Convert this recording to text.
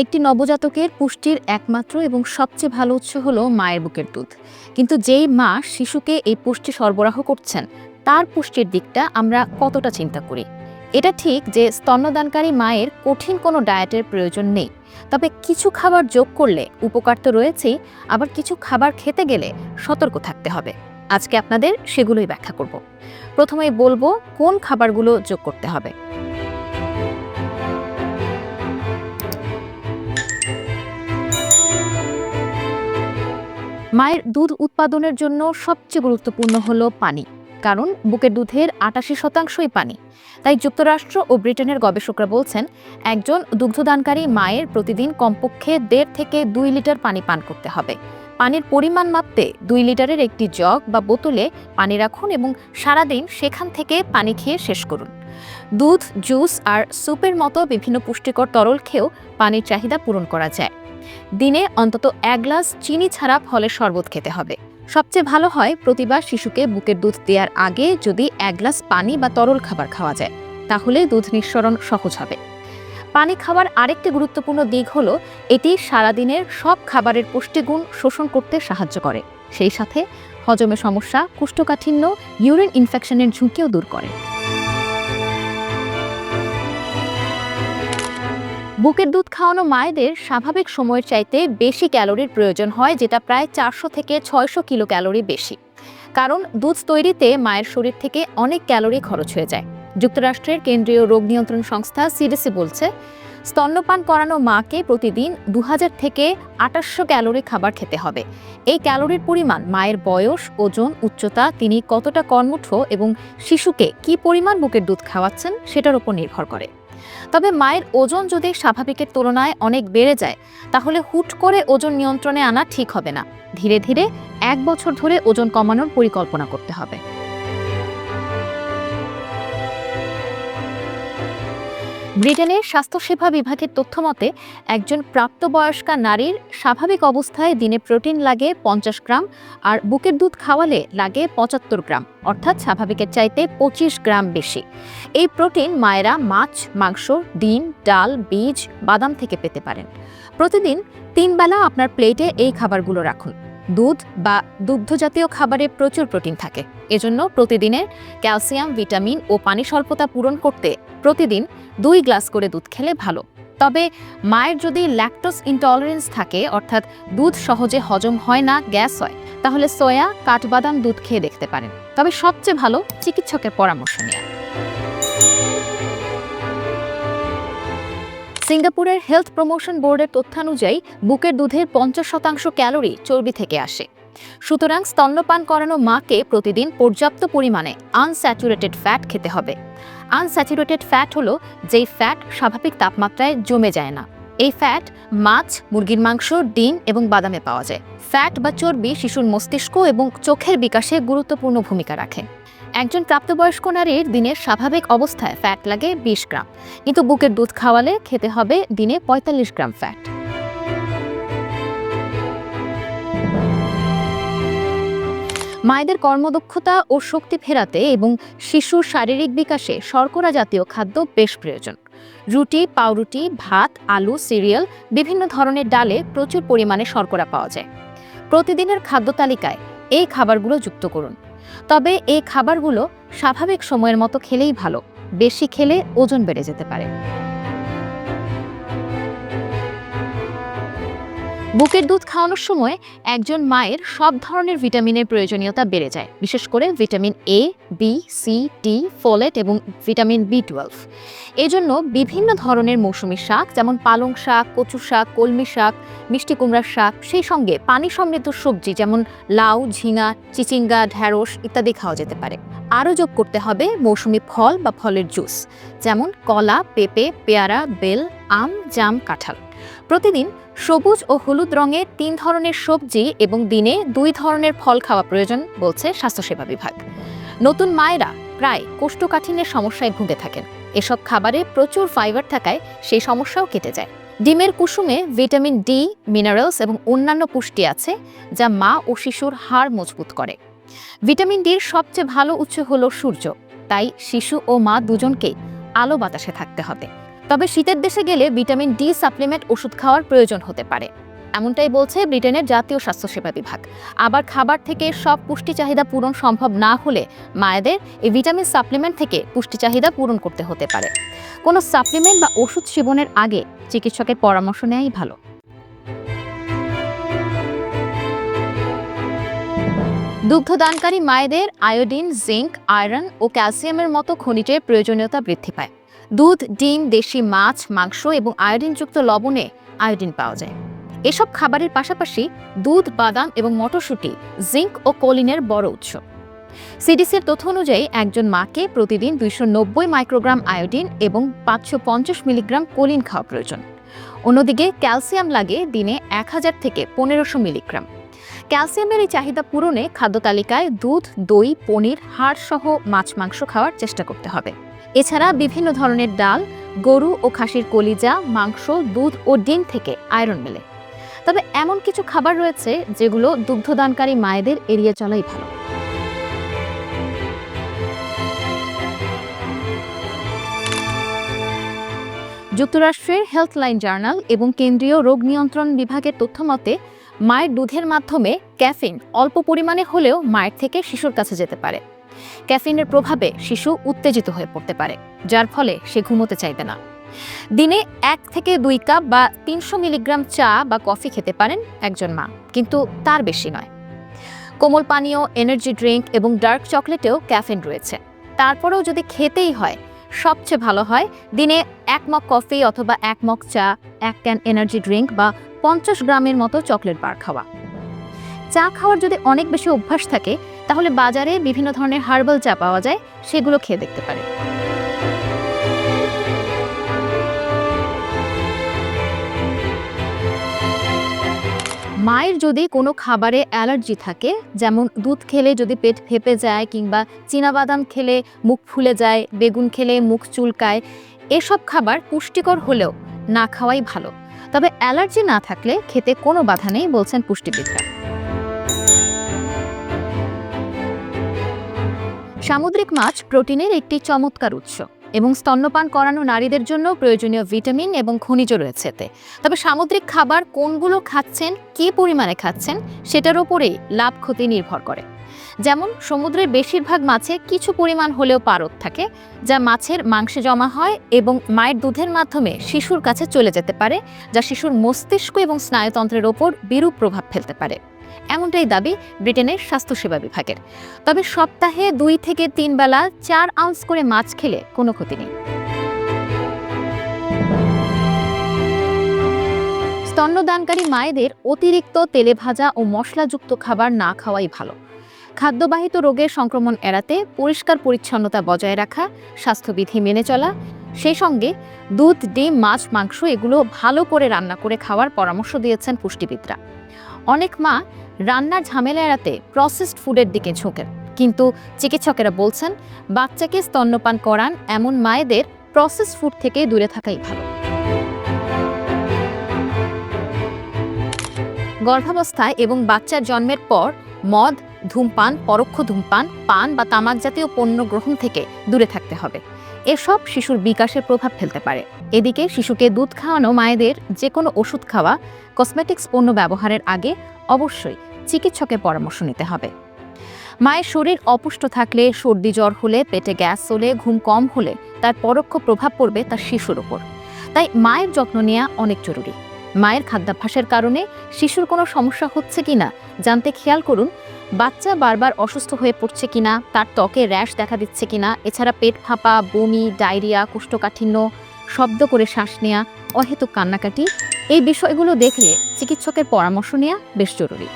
একটি নবজাতকের পুষ্টির একমাত্র এবং সবচেয়ে ভালো উৎস হলো মায়ের বুকের দুধ। কিন্তু যেই মা শিশুকে এই পুষ্টি সরবরাহ করছেন, তার পুষ্টির দিকটা আমরা কতটা চিন্তা করি? এটা ঠিক যে স্তন্যদানকারী মায়ের কঠিন কোনো ডায়েটের প্রয়োজন নেই, তবে কিছু খাবার যোগ করলে উপকার তো রয়েছেই, আবার কিছু খাবার খেতে গেলে সতর্ক থাকতে হবে। আজকে আপনাদের সেগুলোই ব্যাখ্যা করব। প্রথমেই বলবো কোন খাবারগুলো যোগ করতে হবে। মায়ের দুধ উৎপাদনের জন্য সবচেয়ে গুরুত্বপূর্ণ হলো পানি, কারণ বুকের দুধের ৮৮%ই পানি। তাই যুক্তরাষ্ট্র ও ব্রিটেনের গবেষকরা বলছেন, একজন দুগ্ধদানকারী মায়ের প্রতিদিন কমপক্ষে ১.৫ থেকে ২ লিটার পানি পান করতে হবে। পানির পরিমাণ মাপতে ২ লিটারের একটি জগ বা বোতলে পানি রাখুন এবং সারাদিন সেখান থেকে পানি খেয়ে শেষ করুন। দুধ, জুস আর স্যুপের মতো বিভিন্ন পুষ্টিকর তরল খেয়েও পানির চাহিদা পূরণ করা যায়। দিনে অন্তত ১ গ্লাস চিনি ছাড়া ফলের শরবত খেতে হবে। সবচেয়ে ভালো হয় প্রতিবার শিশুকে বুকের দুধ দেওয়ার আগে যদি ১ গ্লাস পানি বা তরল খাবার খাওয়া যায়, তাহলে দুধ নিঃসরণ সহজ হবে। পানি খাওয়ার আরেকটি গুরুত্বপূর্ণ দিক হলো এটি সারাদিনের সব খাবারের পুষ্টিগুণ শোষণ করতে সাহায্য করে, সেই সাথে হজমের সমস্যা, কোষ্ঠকাঠিন্য, ইউরিন ইনফেকশনের ঝুঁকিও দূর করে। বুকের দুধ খাওয়ানো মায়েদের স্বাভাবিক সময়ের চাইতে বেশি ক্যালোরির প্রয়োজন হয়, যেটা প্রায় ৪০০ থেকে ৬০০ কিলো ক্যালোরি বেশি। কারণ দুধ তৈরিতে মায়ের শরীর থেকে অনেক ক্যালোরি খরচ হয়ে যায়। যুক্তরাষ্ট্রের কেন্দ্রীয় রোগ নিয়ন্ত্রণ সংস্থা সিডিসি বলছে, স্তন্যপান করানো মাকে প্রতিদিন ২০০০ থেকে ২৮০০ ক্যালোরি খাবার খেতে হবে। এই ক্যালোরির পরিমাণ মায়ের বয়স, ওজন, উচ্চতা, তিনি কতটা কর্মঠ এবং শিশুকে কী পরিমাণ বুকের দুধ খাওয়াচ্ছেন সেটার উপর নির্ভর করে। তবে মায়ের ওজন যদি স্বাভাবিকের তুলনায় অনেক বেড়ে যায়, তাহলে হুট করে ওজন নিয়ন্ত্রণে আনা ঠিক হবে না। ধীরে ধীরে ১ বছর ধরে ওজন কমানোর পরিকল্পনা করতে হবে। ব্রিটেনের স্বাস্থ্যসেবা বিভাগের তথ্য মতে, একজন প্রাপ্তবয়স্কা নারীর স্বাভাবিক অবস্থায় দিনে প্রোটিন লাগে ৫০ গ্রাম, আর বুকের দুধ খাওয়ালে লাগে ৭৫ গ্রাম, অর্থাৎ স্বাভাবিকের চাইতে ২৫ গ্রাম বেশি। এই প্রোটিন মায়েরা মাছ, মাংস, ডিম, ডাল, বীজ, বাদাম থেকে পেতে পারেন। প্রতিদিন ৩ বেলা আপনার প্লেটে এই খাবারগুলো রাখুন। দুধ বা দুগ্ধজাতীয় খাবারে প্রচুর প্রোটিন থাকে, এজন্য প্রতিদিনের ক্যালসিয়াম, ভিটামিন ও পানি স্বল্পতা পূরণ করতে প্রতিদিন ২ গ্লাস করে দুধ খেলে ভালো। তবে মায়ের যদি ল্যাকটোজ ইনটলারেন্স থাকে, অর্থাৎ দুধ সহজে হজম হয় না, গ্যাস হয়, তাহলে সয়া, কাঠবাদাম দুধ খেয়ে দেখতে পারেন। তবে সবচেয়ে ভালো চিকিৎসকের পরামর্শ নেওয়া। সিঙ্গাপুরের হেলথ প্রমোশন বোর্ডের তথ্যানুযায়ী বুকের দুধের ৫০% ক্যালোরি চর্বি থেকে আসে। সুতরাং স্তন্যপান করানো মাকে প্রতিদিন পর্যাপ্ত পরিমাণে আনস্যাচুরেটেড ফ্যাট খেতে হবে। আনস্যাচুরেটেড ফ্যাট হলো যেই ফ্যাট স্বাভাবিক তাপমাত্রায় জমে যায় না। এই ফ্যাট মাছ, মুরগির মাংস, ডিম এবং বাদামে পাওয়া যায়। ফ্যাট বা চর্বি শিশুর মস্তিষ্ক এবং চোখের বিকাশে গুরুত্বপূর্ণ ভূমিকা রাখে। একজন প্রাপ্তবয়স্ক নারীর দিনের স্বাভাবিক অবস্থায় ফ্যাট লাগে ২০ গ্রাম, কিন্তু বুকের দুধ খাওয়ালে খেতে হবে দিনে ৪৫ গ্রাম ফ্যাট। মায়েদের কর্মদক্ষতা ও শক্তি ফেরাতে এবং শিশুর শারীরিক বিকাশে শর্করা জাতীয় খাদ্য বেশ প্রয়োজন। রুটি, পাউরুটি, ভাত, আলু, সিরিয়াল, বিভিন্ন ধরনের ডালে প্রচুর পরিমাণে শর্করা পাওয়া যায়। প্রতিদিনের খাদ্য তালিকায় এই খাবারগুলো যুক্ত করুন। তবে এই খাবারগুলো স্বাভাবিক সময়ের মতো খেলেই ভালো, বেশি খেলে ওজন বেড়ে যেতে পারে। বুকের দুধ খাওয়ানোর সময় একজন মায়ের সব ধরনের ভিটামিনের প্রয়োজনীয়তা বেড়ে যায়, বিশেষ করে vitamin A, B, C, D, folate এবং ভিটামিন বি12। এজন্য বিভিন্ন ধরনের মৌসুমী শাক, যেমন পালং শাক, কচু শাক, কলমি শাক, মিষ্টি কুমড়ার শাক, সেই সঙ্গে পানি সমৃদ্ধ সবজি যেমন লাউ, ঝিঙা, চিচিঙ্গা, ঢ্যাঁড়স ইত্যাদি খাওয়া যেতে পারে। আরও যোগ করতে হবে মৌসুমী ফল বা ফলের জুস, যেমন কলা, পেঁপে, পেয়ারা, বেল, আম, জাম, কাঁঠাল। প্রতিদিন সবুজ ও হলুদ রঙের ৩ ধরনের সবজি এবং দিনে ২ ধরনের ফল খাওয়া প্রয়োজন, বলছে স্বাস্থ্যসেবা বিভাগ। নতুন মায়েরা প্রায় কোষ্ঠকাঠিন্যের সমস্যায় ভুগে থাকেন। এসব খাবারে প্রচুর ফাইবার থাকায় সেই সমস্যাও কেটে যায়। ডিমের কুসুমে ভিটামিন ডি, মিনারেলস এবং অন্যান্য পুষ্টি আছে, যা মা ও শিশুর হাড় মজবুত করে। ভিটামিন ডির সবচেয়ে ভালো উৎস হলো সূর্য, তাই শিশু ও মা দুজনকেই আলো বাতাসে থাকতে হবে। তবে শীতের দেশে গেলে ভিটামিন ডি সাপ্লিমেন্ট ওষুধ খাওয়ার প্রয়োজন হতে পারে, এমনটাই বলছে ব্রিটেনের জাতীয় স্বাস্থ্যসেবা বিভাগ। আবার খাবার থেকে সব পুষ্টি চাহিদা পূরণ সম্ভব না হলে মায়েদের এই ভিটামিন সাপ্লিমেন্ট থেকে পুষ্টি চাহিদা পূরণ করতে হতে পারে। কোনো সাপ্লিমেন্ট বা ওষুধ সেবনের আগে চিকিৎসকের পরামর্শ নেওয়াই ভালো। দুগ্ধদানকারী মায়েদের আয়োডিন, জিঙ্ক, আয়রন ও ক্যালসিয়ামের মতো খনিজের প্রয়োজনীয়তা বৃদ্ধি পায়। দুধ, ডিম, দেশি মাছ, মাংস এবং আয়োডিনযুক্ত লবণে আয়োডিন পাওয়া যায়। এসব খাবারের পাশাপাশি দুধ, বাদাম এবং মটরশুঁটি জিঙ্ক ও কোলিনের বড় উৎস। সিডিসির তথ্য অনুযায়ী একজন মাকে প্রতিদিন 290 মাইক্রোগ্রাম আয়োডিন এবং 550 মিলিগ্রাম কোলিন খাওয়া প্রয়োজন। অন্যদিকে ক্যালসিয়াম লাগে দিনে 1000 থেকে 1500 মিলিগ্রাম। ক্যালসিয়ামের এই চাহিদা পূরণে খাদ্য তালিকায় দুধ, দই, পনির, হাড় সহ মাছ, মাংস খাওয়ার চেষ্টা করতে হবে। এছাড়া বিভিন্ন ধরনের ডাল, গরু ও খাসির কলিজা, মাংস, দুধ ও ডিম থেকে আয়রন মেলে। তবে এমন কিছু খাবার রয়েছে যেগুলো দুগ্ধদানকারী মায়েদের এড়িয়ে চলাই ভালো। যুক্তরাষ্ট্রের হেলথলাইন জার্নাল এবং কেন্দ্রীয় রোগ নিয়ন্ত্রণ বিভাগের তথ্যমতে মায়ের দুধের মাধ্যমে ক্যাফিন অল্প পরিমাণে হলেও মায়ের থেকে শিশুর কাছে যেতে পারে। ক্যাফিনের প্রভাবে শিশু উত্তেজিত হয়ে পড়তে পারে, যার ফলে সে ঘুমোতে চাইবে না। দিনে 1 থেকে 2 কাপ বা 300 মিলিগ্রাম চা বা কফি খেতে পারেন একজন মা, কিন্তু তার বেশি নয়। কোমল পানীয়, এনার্জি ড্রিঙ্ক এবং ডার্ক চকলেটেও ক্যাফিন রয়েছে। তারপরেও যদি খেতেই হয়, সবচেয়ে ভালো হয় দিনে 1 মগ কফি অথবা 1 মগ চা, 1 ক্যান এনার্জি ড্রিঙ্ক বা 50 গ্রামের মতো চকলেট বার খাওয়া। চা খাওয়ার যদি অনেক বেশি অভ্যাস থাকে, তাহলে বাজারে বিভিন্ন ধরনের হার্বাল চা পাওয়া যায়, সেগুলো খেয়ে দেখতে পারে। মায়ের যদি কোনো খাবারে অ্যালার্জি থাকে, যেমন দুধ খেলে যদি পেট ফেঁপে যায় কিংবা চীনাবাদাম খেলে মুখ ফুলে যায়, বেগুন খেলে মুখ চুলকায়, এসব খাবার পুষ্টিকর হলেও না খাওয়াই ভালো। তবে অ্যালার্জি না থাকলে খেতে কোনো বাধা নেই বলছেন পুষ্টিবিদরা। সামুদ্রিক মাছ প্রোটিনের একটি চমৎকার উৎস এবং স্তন্যপান করানো নারীদের জন্য প্রয়োজনীয় ভিটামিন এবং খনিজ রয়েছে এতে। তবে সামুদ্রিক খাবার কোনগুলো খাচ্ছেন, কী পরিমাণে খাচ্ছেন, সেটার উপরেই লাভ ক্ষতি নির্ভর করে। যেমন সমুদ্রের বেশিরভাগ মাছে কিছু পরিমাণ হলেও পারদ থাকে, যা মাছের মাংসে জমা হয় এবং মায়ের দুধের মাধ্যমে শিশুর কাছে চলে যেতে পারে, যা শিশুর মস্তিষ্ক এবং স্নায়ুতন্ত্রের ওপর বিরূপ প্রভাব ফেলতে পারে। এমনটাই দাবি ব্রিটেনের স্বাস্থ্যসেবা বিভাগের। তবে সপ্তাহে 2 থেকে 3 বেলা 4 আউন্স করে মাছ খেলে কোনো ক্ষতি নেই। স্তন্যদানকারী মায়েদের অতিরিক্ত তেলে ভাজা ও মশলাযুক্ত খাবার না খাওয়াই ভালো। খাদ্যবাহিত রোগের সংক্রমণ এড়াতে পরিষ্কার পরিচ্ছন্নতা বজায় রাখা, স্বাস্থ্যবিধি মেনে চলা, সেই সঙ্গে দুধ, ডিম, মাছ, মাংস এগুলো ভালো করে রান্না করে খাওয়ার পরামর্শ দিয়েছেন পুষ্টিবিদরা। অনেক মা রান্নার ঝামেলা এড়াতে প্রসেসড ফুডের দিকে ঝোঁকেন, কিন্তু চিকিৎসকেরা বলছেন বাচ্চাকে স্তন্যপান করান এমন মায়েদের প্রসেসড ফুড থেকে দূরে থাকাই ভালো। গর্ভাবস্থায় এবং বাচ্চার জন্মের পর মদ, ধূমপান, পরোক্ষ ধূমপান, পান বা তামাক জাতীয় পণ্য গ্রহণ থেকে দূরে থাকতে হবে। এসব শিশুর বিকাশে প্রভাব ফেলতে পারে। এদিকে শিশুকে দুধ খাওয়ানো মায়েদের যে কোনো ওষুধ খাওয়া, কসমেটিক্স পণ্য ব্যবহারের আগে অবশ্যই চিকিৎসকের পরামর্শ নিতে হবে। মায়ের শরীর অপুষ্ট থাকলে, সর্দি জ্বর হলে, পেটে গ্যাস হলে, ঘুম কম হলে তার পরোক্ষ প্রভাব পড়বে তার শিশুর উপর। তাই মায়ের যত্ন নেওয়া অনেক জরুরি। মায়ের খাদ্যাভ্যাসের কারণে শিশুর কোনো সমস্যা হচ্ছে কিনা জানতে খেয়াল করুন। বাচ্চা বারবার অসুস্থ হয়ে পড়ছে কিনা, তার ত্বকে র্যাশ দেখা দিচ্ছে কিনা, এছাড়া পেট ফাঁপা, বমি, ডায়রিয়া, কোষ্ঠকাঠিন্য, শব্দ করে শ্বাস নেওয়া, অহেতুক কান্নাকাটি, এই বিষয়গুলো দেখলে চিকিৎসকের পরামর্শ নেওয়া বেশ জরুরি।